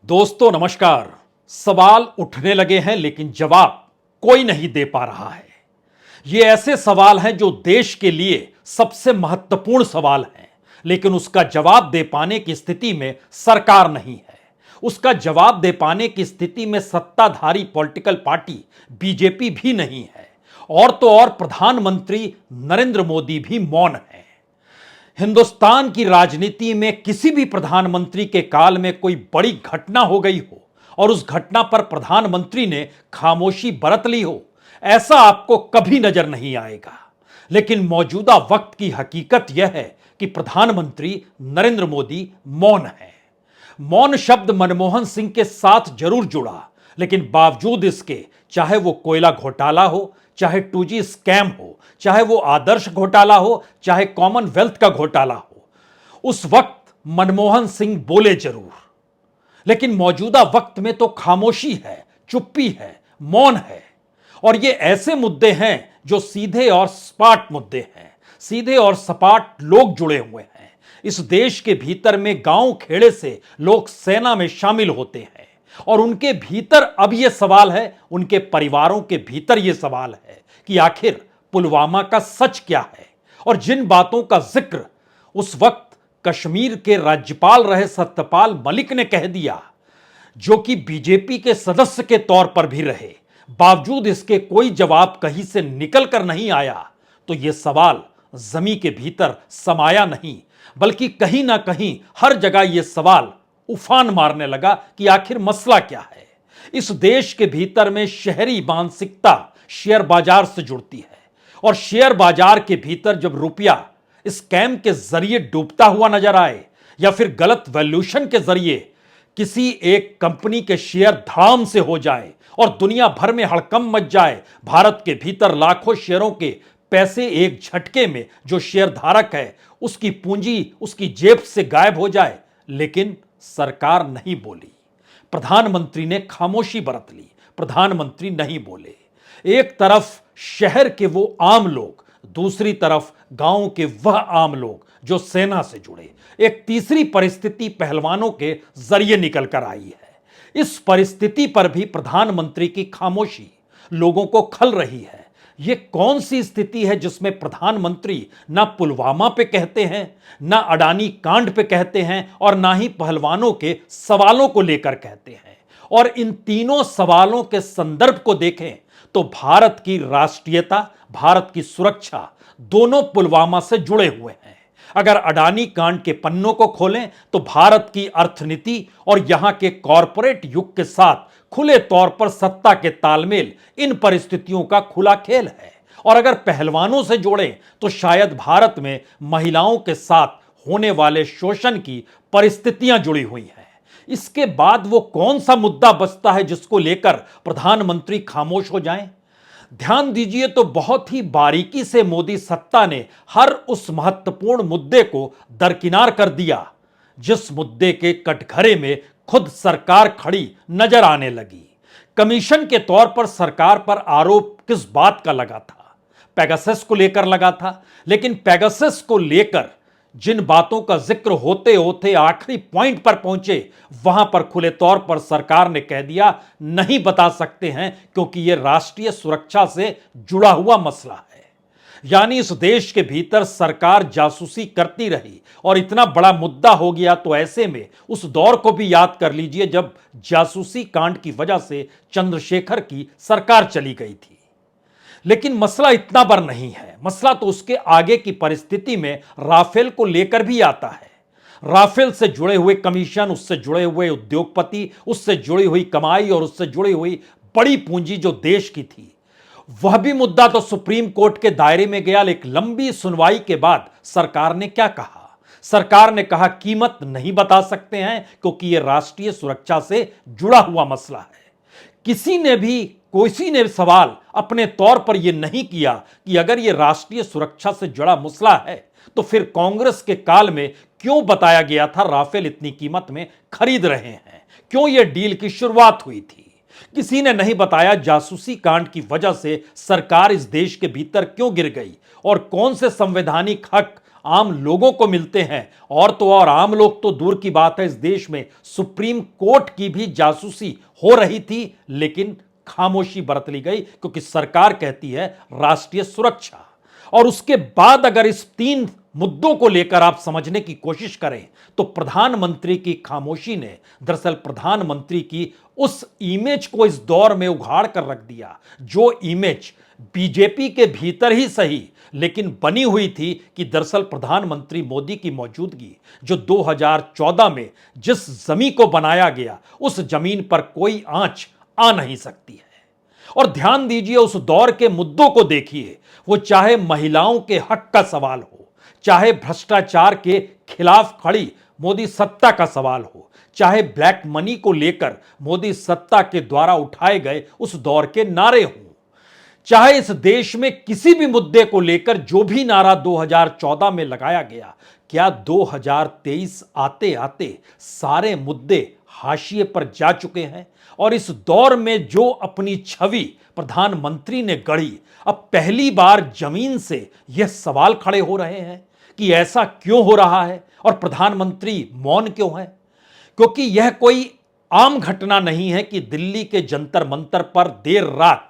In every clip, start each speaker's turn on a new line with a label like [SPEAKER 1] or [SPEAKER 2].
[SPEAKER 1] दोस्तों नमस्कार। सवाल उठने लगे हैं लेकिन जवाब कोई नहीं दे पा रहा है। ये ऐसे सवाल हैं जो देश के लिए सबसे महत्वपूर्ण सवाल हैं, लेकिन उसका जवाब दे पाने की स्थिति में सरकार नहीं है। उसका जवाब दे पाने की स्थिति में सत्ताधारी पॉलिटिकल पार्टी बीजेपी भी नहीं है, और तो और प्रधानमंत्री नरेंद्र मोदी भी मौन है। हिंदुस्तान की राजनीति में किसी भी प्रधानमंत्री के काल में कोई बड़ी घटना हो गई हो और उस घटना पर प्रधानमंत्री ने खामोशी बरत ली हो, ऐसा आपको कभी नजर नहीं आएगा। लेकिन मौजूदा वक्त की हकीकत यह है कि प्रधानमंत्री नरेंद्र मोदी मौन है। मौन शब्द मनमोहन सिंह के साथ जरूर जुड़ा, लेकिन बावजूद इसके, चाहे वो कोयला घोटाला हो, चाहे 2G स्कैम हो, चाहे वो आदर्श घोटाला हो, चाहे कॉमनवेल्थ का घोटाला हो, उस वक्त मनमोहन सिंह बोले जरूर। लेकिन मौजूदा वक्त में तो खामोशी है, चुप्पी है, मौन है। और ये ऐसे मुद्दे हैं जो सीधे और सपाट मुद्दे हैं। सीधे और सपाट लोग जुड़े हुए हैं। इस देश के भीतर में गांव खेड़े से लोग सेना में शामिल होते हैं, और उनके भीतर अब यह सवाल है, उनके परिवारों के भीतर यह सवाल है कि आखिर पुलवामा का सच क्या है। और जिन बातों का जिक्र उस वक्त कश्मीर के राज्यपाल रहे सत्यपाल मलिक ने कह दिया, जो कि बीजेपी के सदस्य के तौर पर भी रहे, बावजूद इसके कोई जवाब कहीं से निकल कर नहीं आया, तो यह सवाल जमीन के भीतर समाया नहीं, बल्कि कहीं ना कहीं हर जगह यह सवाल उफान मारने लगा कि आखिर मसला क्या है। इस देश के भीतर में शहरी मानसिकता शेयर बाजार से जुड़ती है, और शेयर बाजार के भीतर जब रुपया स्कैम के जरिए डूबता हुआ नजर आए, या फिर गलत वैल्यूएशन के जरिए किसी एक कंपनी के शेयर धाम से हो जाए और दुनिया भर में हड़कंप मच जाए, भारत के भीतर लाखों शेयरों के पैसे एक झटके में जो शेयर धारक है उसकी पूंजी उसकी जेब से गायब हो जाए, लेकिन सरकार नहीं बोली। प्रधानमंत्री ने खामोशी बरत ली, प्रधानमंत्री नहीं बोले। एक तरफ शहर के वो आम लोग, दूसरी तरफ गांव के वह आम लोग जो सेना से जुड़े। एक तीसरी परिस्थिति पहलवानों के जरिए निकल कर आई है। इस परिस्थिति पर भी प्रधानमंत्री की खामोशी लोगों को खल रही है। यह कौन सी स्थिति है जिसमें प्रधानमंत्री ना पुलवामा पे कहते हैं, ना अडानी कांड पे कहते हैं, और ना ही पहलवानों के सवालों को लेकर कहते हैं। और इन तीनों सवालों के संदर्भ को देखें तो भारत की राष्ट्रीयता, भारत की सुरक्षा दोनों पुलवामा से जुड़े हुए हैं। अगर अडानी कांड के पन्नों को खोलें तो भारत की अर्थनीति और यहां के कॉरपोरेट युग के साथ खुले तौर पर सत्ता के तालमेल इन परिस्थितियों का खुला खेल है। और अगर पहलवानों से जोड़ें तो शायद भारत में महिलाओं के साथ होने वाले शोषण की परिस्थितियां जुड़ी हुई हैं। इसके बाद वो कौन सा मुद्दा बचता है जिसको लेकर प्रधानमंत्री खामोश हो जाएं? ध्यान दीजिए तो बहुत ही बारीकी से मोदी सत्ता ने हर उस महत्वपूर्ण मुद्दे को दरकिनार कर दिया जिस मुद्दे के कटघरे में खुद सरकार खड़ी नजर आने लगी। कमीशन के तौर पर सरकार पर आरोप किस बात का लगा था? पेगासस को लेकर लगा था, लेकिन पेगासस को लेकर जिन बातों का जिक्र होते होते आखिरी पॉइंट पर पहुंचे, वहां पर खुले तौर पर सरकार ने कह दिया नहीं बता सकते हैं, क्योंकि यह राष्ट्रीय सुरक्षा से जुड़ा हुआ मसला है। यानी इस देश के भीतर सरकार जासूसी करती रही और इतना बड़ा मुद्दा हो गया, तो ऐसे में उस दौर को भी याद कर लीजिए जब जासूसी कांड की वजह से चंद्रशेखर की सरकार चली गई थी। लेकिन मसला इतना बड़ा नहीं है, मसला तो उसके आगे की परिस्थिति में राफेल को लेकर भी आता है। राफेल से जुड़े हुए कमीशन, उससे जुड़े हुए उद्योगपति, उससे जुड़ी हुई कमाई और उससे जुड़ी हुई बड़ी पूंजी जो देश की थी, वह भी मुद्दा तो सुप्रीम कोर्ट के दायरे में गया। एक लंबी सुनवाई के बाद सरकार ने क्या कहा? सरकार ने कहा कीमत नहीं बता सकते हैं क्योंकि यह राष्ट्रीय सुरक्षा से जुड़ा हुआ मसला है। किसी ने सवाल अपने तौर पर यह नहीं किया कि अगर यह राष्ट्रीय सुरक्षा से जुड़ा मसला है तो फिर कांग्रेस के काल में क्यों बताया गया था राफेल इतनी कीमत में खरीद रहे हैं, क्यों यह डील की शुरुआत हुई थी? किसी ने नहीं बताया जासूसी कांड की वजह से सरकार इस देश के भीतर क्यों गिर गई और कौन से संवैधानिक हक आम लोगों को मिलते हैं, और तो और आम लोग तो दूर की बात है, इस देश में सुप्रीम कोर्ट की भी जासूसी हो रही थी, लेकिन खामोशी बरत ली गई क्योंकि सरकार कहती है राष्ट्रीय सुरक्षा। और उसके बाद अगर इस तीन मुद्दों को लेकर आप समझने की कोशिश करें तो प्रधानमंत्री की खामोशी ने दरअसल प्रधानमंत्री की उस इमेज को इस दौर में उघाड़ कर रख दिया, जो इमेज बीजेपी के भीतर ही सही लेकिन बनी हुई थी कि दरअसल प्रधानमंत्री मोदी की मौजूदगी जो 2014 में जिस जमीन को बनाया गया, उस जमीन पर कोई आंच आ नहीं सकती है। और ध्यान दीजिए, उस दौर के मुद्दों को देखिए, वो चाहे महिलाओं के हक का सवाल हो, चाहे भ्रष्टाचार के खिलाफ खड़ी मोदी सत्ता का सवाल हो, चाहे ब्लैक मनी को लेकर मोदी सत्ता के द्वारा उठाए गए उस दौर के नारे हों, चाहे इस देश में किसी भी मुद्दे को लेकर जो भी नारा 2014 में लगाया गया, क्या 2023 आते आते सारे मुद्दे हाशिए पर जा चुके हैं? और इस दौर में जो अपनी छवि प्रधानमंत्री ने गढ़ी, अब पहली बार जमीन से यह सवाल खड़े हो रहे हैं कि ऐसा क्यों हो रहा है और प्रधानमंत्री मौन क्यों है? क्योंकि यह कोई आम घटना नहीं है कि दिल्ली के जंतर मंतर पर देर रात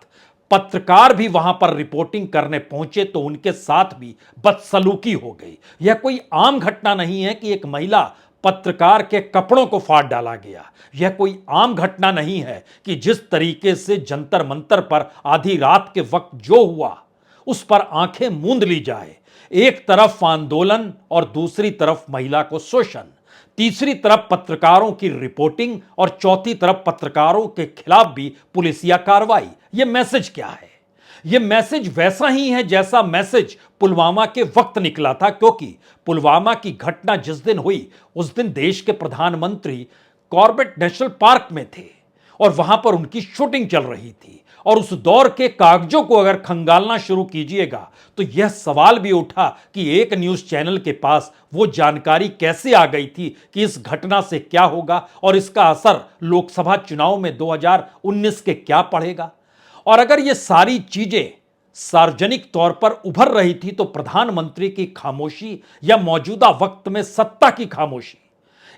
[SPEAKER 1] पत्रकार भी वहां पर रिपोर्टिंग करने पहुंचे तो उनके साथ भी बदसलूकी हो गई। यह कोई आम घटना नहीं है कि एक महिला पत्रकार के कपड़ों को फाड़ डाला गया। यह कोई आम घटना नहीं है कि जिस तरीके से जंतर मंतर पर आधी रात के वक्त जो हुआ उस पर आंखें मूंद ली जाए। एक तरफ आंदोलन और दूसरी तरफ महिला को शोषण, तीसरी तरफ पत्रकारों की रिपोर्टिंग और चौथी तरफ पत्रकारों के खिलाफ भी पुलिसिया कार्रवाई। यह मैसेज क्या है? यह मैसेज वैसा ही है जैसा मैसेज पुलवामा के वक्त निकला था, क्योंकि पुलवामा की घटना जिस दिन हुई उस दिन देश के प्रधानमंत्री कॉर्बेट नेशनल पार्क में थे और वहां पर उनकी शूटिंग चल रही थी। और उस दौर के कागजों को अगर खंगालना शुरू कीजिएगा तो यह सवाल भी उठा कि एक न्यूज चैनल के पास वो जानकारी कैसे आ गई थी कि इस घटना से क्या होगा और इसका असर लोकसभा चुनाव में 2019 के क्या पड़ेगा। और अगर ये सारी चीजें सार्वजनिक तौर पर उभर रही थी तो प्रधानमंत्री की खामोशी या मौजूदा वक्त में सत्ता की खामोशी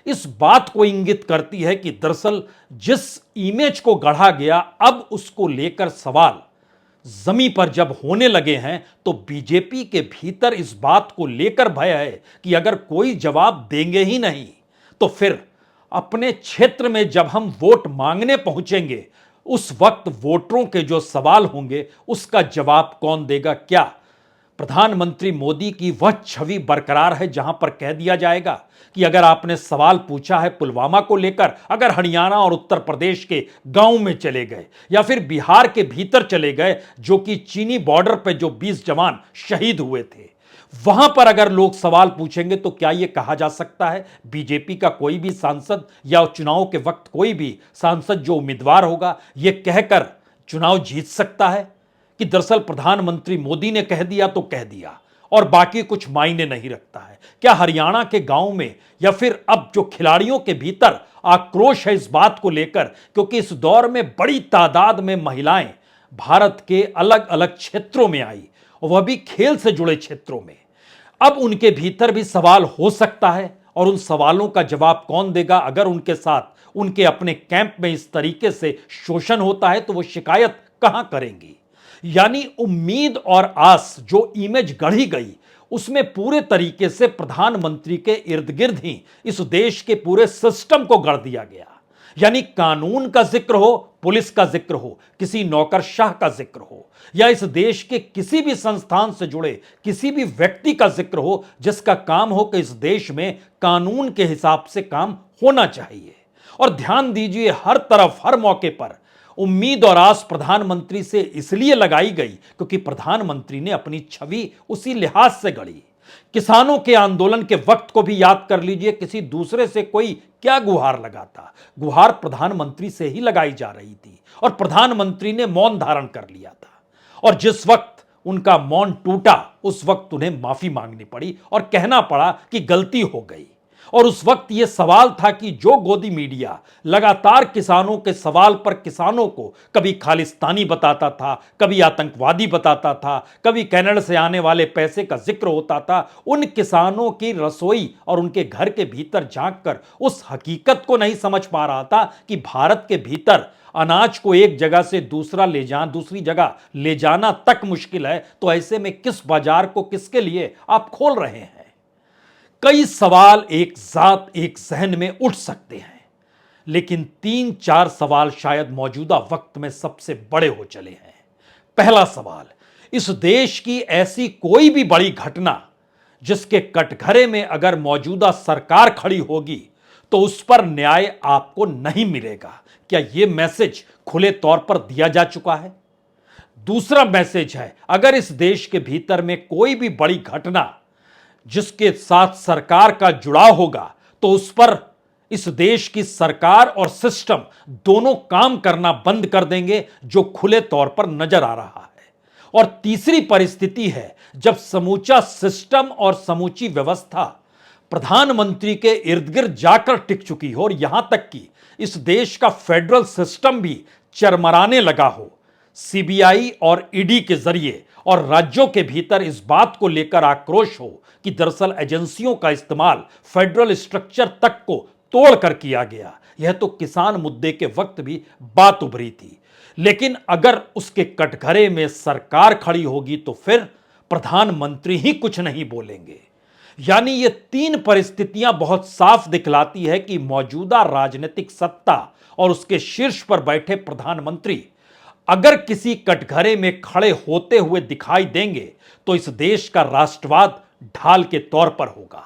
[SPEAKER 1] इस बात को इंगित करती है कि दरअसल जिस इमेज को गढ़ा गया, अब उसको लेकर सवाल जमीन पर जब होने लगे हैं तो बीजेपी के भीतर इस बात को लेकर भय है कि अगर कोई जवाब देंगे ही नहीं तो फिर अपने क्षेत्र में जब हम वोट मांगने पहुंचेंगे उस वक्त वोटरों के जो सवाल होंगे उसका जवाब कौन देगा? क्या प्रधानमंत्री मोदी की वह छवि बरकरार है जहां पर कह दिया जाएगा कि अगर आपने सवाल पूछा है पुलवामा को लेकर, अगर हरियाणा और उत्तर प्रदेश के गांव में चले गए या फिर बिहार के भीतर चले गए जो कि चीनी बॉर्डर पर जो 20 जवान शहीद हुए थे, वहां पर अगर लोग सवाल पूछेंगे तो क्या यह कहा जा सकता है बीजेपी का कोई भी सांसद या चुनाव के वक्त कोई भी सांसद जो उम्मीदवार होगा यह कहकर चुनाव जीत सकता है कि दरअसल प्रधानमंत्री मोदी ने कह दिया तो कह दिया और बाकी कुछ मायने नहीं रखता है? क्या हरियाणा के गांव में या फिर अब जो खिलाड़ियों के भीतर आक्रोश है इस बात को लेकर, क्योंकि इस दौर में बड़ी तादाद में महिलाएं भारत के अलग अलग क्षेत्रों में आई और वह भी खेल से जुड़े क्षेत्रों में, अब उनके भीतर भी सवाल हो सकता है और उन सवालों का जवाब कौन देगा? अगर उनके साथ उनके अपने कैंप में इस तरीके से शोषण होता है तो वो शिकायत कहां करेंगी? यानी उम्मीद और आस जो इमेज गढ़ी गई उसमें पूरे तरीके से प्रधानमंत्री के इर्द गिर्द ही इस देश के पूरे सिस्टम को गढ़ दिया गया। यानी कानून का जिक्र हो, पुलिस का जिक्र हो, किसी नौकरशाह का जिक्र हो या इस देश के किसी भी संस्थान से जुड़े किसी भी व्यक्ति का जिक्र हो जिसका काम हो कि इस देश में कानून के हिसाब से काम होना चाहिए। और ध्यान दीजिए, हर तरफ हर मौके पर उम्मीद और आस प्रधानमंत्री से इसलिए लगाई गई क्योंकि प्रधानमंत्री ने अपनी छवि उसी लिहाज से गढ़ी। किसानों के आंदोलन के वक्त को भी याद कर लीजिए, किसी दूसरे से कोई क्या गुहार लगाता, गुहार प्रधानमंत्री से ही लगाई जा रही थी और प्रधानमंत्री ने मौन धारण कर लिया था। और जिस वक्त उनका मौन टूटा उस वक्त उन्हें माफी मांगनी पड़ी और कहना पड़ा कि गलती हो गई। और उस वक्त यह सवाल था कि जो गोदी मीडिया लगातार किसानों के सवाल पर किसानों को कभी खालिस्तानी बताता था, कभी आतंकवादी बताता था, कभी कनाडा से आने वाले पैसे का जिक्र होता था, उन किसानों की रसोई और उनके घर के भीतर झांककर उस हकीकत को नहीं समझ पा रहा था कि भारत के भीतर अनाज को एक जगह से दूसरी जगह ले जाना तक मुश्किल है, तो ऐसे में किस बाजार को किसके लिए आप खोल रहे हैं। कई सवाल एक जहन में उठ सकते हैं, लेकिन 3-4 सवाल शायद मौजूदा वक्त में सबसे बड़े हो चले हैं। पहला सवाल, इस देश की ऐसी कोई भी बड़ी घटना जिसके कटघरे में अगर मौजूदा सरकार खड़ी होगी तो उस पर न्याय आपको नहीं मिलेगा, क्या यह मैसेज खुले तौर पर दिया जा चुका है? दूसरा मैसेज है, अगर इस देश के भीतर में कोई भी बड़ी घटना जिसके साथ सरकार का जुड़ाव होगा तो उस पर इस देश की सरकार और सिस्टम दोनों काम करना बंद कर देंगे, जो खुले तौर पर नजर आ रहा है। और तीसरी परिस्थिति है जब समूचा सिस्टम और समूची व्यवस्था प्रधानमंत्री के इर्द गिर्द जाकर टिक चुकी हो और यहां तक कि इस देश का फेडरल सिस्टम भी चरमराने लगा हो। सीबीआई और ईडी के जरिए और राज्यों के भीतर इस बात को लेकर आक्रोश हो कि दरअसल एजेंसियों का इस्तेमाल फेडरल स्ट्रक्चर तक को तोड़कर किया गया। यह तो किसान मुद्दे के वक्त भी बात उभरी थी, लेकिन अगर उसके कटघरे में सरकार खड़ी होगी तो फिर प्रधानमंत्री ही कुछ नहीं बोलेंगे। यानी ये तीन परिस्थितियां बहुत साफ दिखलाती है कि मौजूदा राजनीतिक सत्ता और उसके शीर्ष पर बैठे प्रधानमंत्री अगर किसी कटघरे में खड़े होते हुए दिखाई देंगे तो इस देश का राष्ट्रवाद ढाल के तौर पर होगा,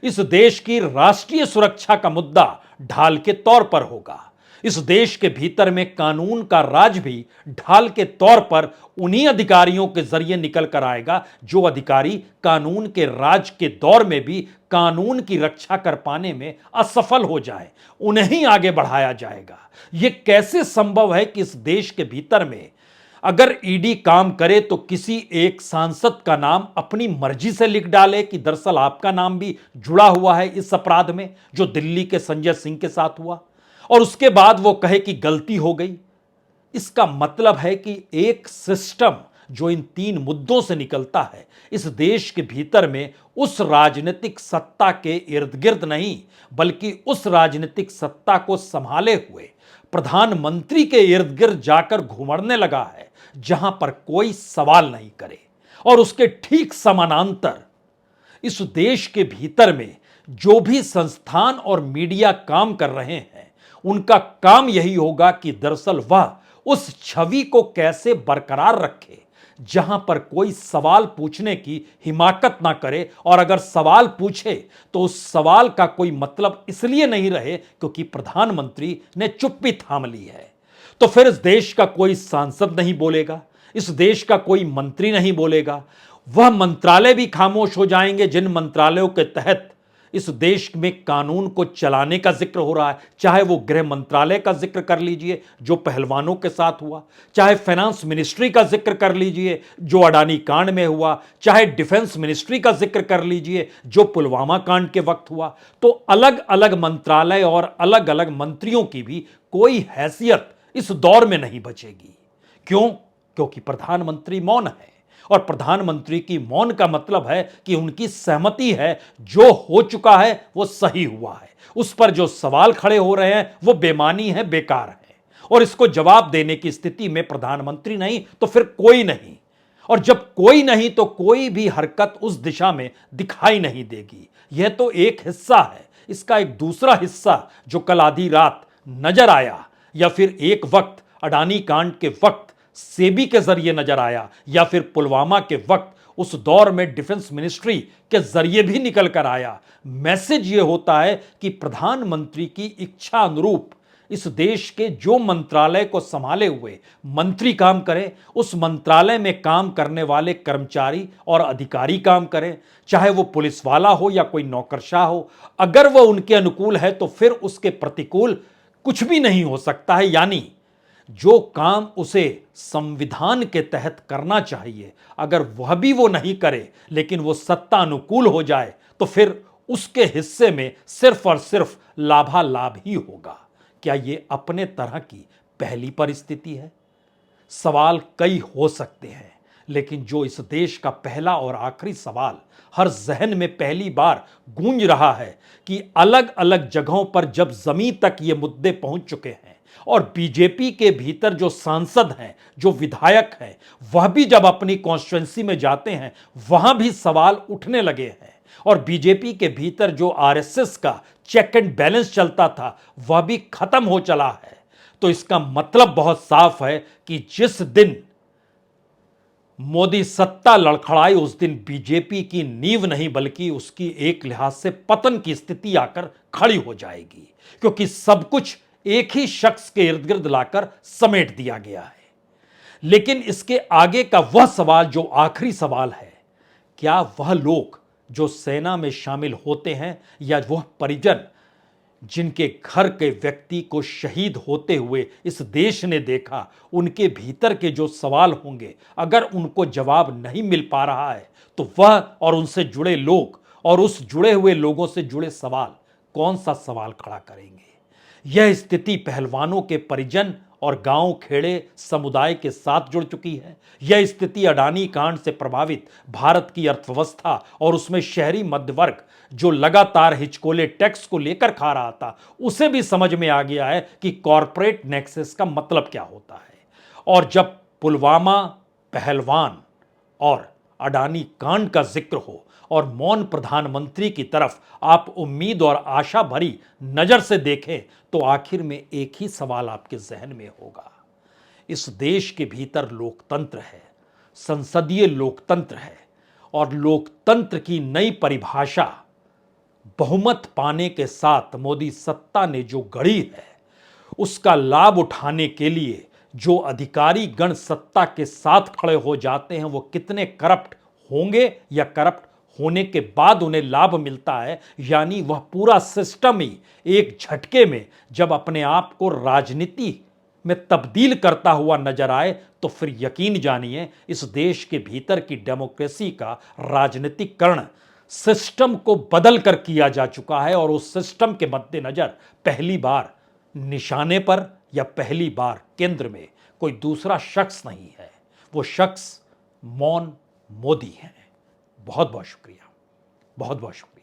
[SPEAKER 1] इस देश की राष्ट्रीय सुरक्षा का मुद्दा ढाल के तौर पर होगा, इस देश के भीतर में कानून का राज भी ढाल के तौर पर उन्हीं अधिकारियों के जरिए निकल कर आएगा जो अधिकारी कानून के राज के दौर में भी कानून की रक्षा कर पाने में असफल हो जाए, उन्हें ही आगे बढ़ाया जाएगा। यह कैसे संभव है कि इस देश के भीतर में अगर ईडी काम करे तो किसी एक सांसद का नाम अपनी मर्जी से लिख डाले कि दरअसल आपका नाम भी जुड़ा हुआ है इस अपराध में जो दिल्ली के संजय सिंह के साथ हुआ, और उसके बाद वो कहे कि गलती हो गई। इसका मतलब है कि एक सिस्टम जो इन तीन मुद्दों से निकलता है इस देश के भीतर में उस राजनीतिक सत्ता के इर्द गिर्द नहीं बल्कि उस राजनीतिक सत्ता को संभाले हुए प्रधानमंत्री के इर्द गिर्द जाकर घुमड़ने लगा है, जहां पर कोई सवाल नहीं करे। और उसके ठीक समानांतर इस देश के भीतर में जो भी संस्थान और मीडिया काम कर रहे हैं उनका काम यही होगा कि दरअसल वह उस छवि को कैसे बरकरार रखे जहां पर कोई सवाल पूछने की हिमाकत ना करे, और अगर सवाल पूछे तो उस सवाल का कोई मतलब इसलिए नहीं रहे क्योंकि प्रधानमंत्री ने चुप्पी थाम ली है। तो फिर इस देश का कोई सांसद नहीं बोलेगा, इस देश का कोई मंत्री नहीं बोलेगा, वह मंत्रालय भी खामोश हो जाएंगे जिन मंत्रालयों के तहत इस देश में कानून को चलाने का जिक्र हो रहा है। चाहे वो गृह मंत्रालय का जिक्र कर लीजिए जो पहलवानों के साथ हुआ, चाहे फाइनेंस मिनिस्ट्री का जिक्र कर लीजिए जो अडानी कांड में हुआ, चाहे डिफेंस मिनिस्ट्री का जिक्र कर लीजिए जो पुलवामा कांड के वक्त हुआ। तो अलग अलग मंत्रालय और अलग अलग मंत्रियों की भी कोई हैसियत इस दौर में नहीं बचेगी। क्यों? क्योंकि प्रधानमंत्री मौन है, और प्रधानमंत्री की मौन का मतलब है कि उनकी सहमति है जो हो चुका है वो सही हुआ है, उस पर जो सवाल खड़े हो रहे हैं वो बेमानी है, बेकार है, और इसको जवाब देने की स्थिति में प्रधानमंत्री नहीं तो फिर कोई नहीं। और जब कोई नहीं तो कोई भी हरकत उस दिशा में दिखाई नहीं देगी। यह तो एक हिस्सा है, इसका एक दूसरा हिस्सा जो कल आधी रात नजर आया या फिर एक वक्त अडानी कांड के वक्त सेबी के जरिए नजर आया या फिर पुलवामा के वक्त उस दौर में डिफेंस मिनिस्ट्री के जरिए भी निकल कर आया। मैसेज यह होता है कि प्रधानमंत्री की इच्छा अनुरूप इस देश के जो मंत्रालय को संभाले हुए मंत्री काम करें, उस मंत्रालय में काम करने वाले कर्मचारी और अधिकारी काम करें, चाहे वो पुलिस वाला हो या कोई नौकरशाह हो। अगर वह उनके अनुकूल है तो फिर उसके प्रतिकूल कुछ भी नहीं हो सकता है। यानी जो काम उसे संविधान के तहत करना चाहिए अगर वह भी वो नहीं करे लेकिन वो सत्ता अनुकूल हो जाए तो फिर उसके हिस्से में सिर्फ और सिर्फ लाभालाभ ही होगा। क्या यह अपने तरह की पहली परिस्थिति है? सवाल कई हो सकते हैं, लेकिन जो इस देश का पहला और आखिरी सवाल हर जहन में पहली बार गूंज रहा है कि अलग अलग जगहों पर जब जमीन तक ये मुद्दे पहुंच चुके हैं और बीजेपी के भीतर जो सांसद हैं, जो विधायक हैं, वह भी जब अपनी कॉन्स्टिट्यूंसी में जाते हैं वहां भी सवाल उठने लगे हैं और बीजेपी के भीतर जो आरएसएस का चेक एंड बैलेंस चलता था वह भी खत्म हो चला है। तो इसका मतलब बहुत साफ है कि जिस दिन मोदी सत्ता लड़खड़ाई उस दिन बीजेपी की नींव नहीं बल्कि उसकी एक लिहाज से पतन की स्थिति आकर खड़ी हो जाएगी, क्योंकि सब कुछ एक ही शख्स के इर्द गिर्द लाकर समेट दिया गया है। लेकिन इसके आगे का वह सवाल जो आखिरी सवाल है, क्या वह लोग जो सेना में शामिल होते हैं या वह परिजन जिनके घर के व्यक्ति को शहीद होते हुए इस देश ने देखा, उनके भीतर के जो सवाल होंगे, अगर उनको जवाब नहीं मिल पा रहा है तो वह और उनसे जुड़े लोग और उस जुड़े हुए लोगों से जुड़े सवाल कौन सा सवाल खड़ा करेंगे? यह स्थिति पहलवानों के परिजन और गांव खेड़े समुदाय के साथ जुड़ चुकी है। यह स्थिति अडानी कांड से प्रभावित भारत की अर्थव्यवस्था और उसमें शहरी मध्य वर्ग जो लगातार हिचकोले टैक्स को लेकर खा रहा था, उसे भी समझ में आ गया है कि कॉरपोरेट नेक्सस का मतलब क्या होता है। और जब पुलवामा, पहलवान और अडानी कांड का जिक्र हो और मौन प्रधानमंत्री की तरफ आप उम्मीद और आशा भरी नजर से देखें तो आखिर में एक ही सवाल आपके जहन में होगा। इस देश के भीतर लोकतंत्र है, संसदीय लोकतंत्र है और लोकतंत्र की नई परिभाषा बहुमत पाने के साथ मोदी सत्ता ने जो गढ़ी है, उसका लाभ उठाने के लिए जो अधिकारी गण सत्ता के साथ खड़े हो जाते हैं वो कितने करप्ट होंगे या करप्ट होने के बाद उन्हें लाभ मिलता है, यानी वह पूरा सिस्टम ही एक झटके में जब अपने आप को राजनीति में तब्दील करता हुआ नजर आए तो फिर यकीन जानिए इस देश के भीतर की डेमोक्रेसी का राजनीतिकरण सिस्टम को बदल कर किया जा चुका है और उस सिस्टम के मद्देनजर पहली बार निशाने पर या पहली बार केंद्र में कोई दूसरा शख्स नहीं है, वो शख्स मौन मोदी है। बहुत बहुत शुक्रिया, बहुत बहुत शुक्रिया।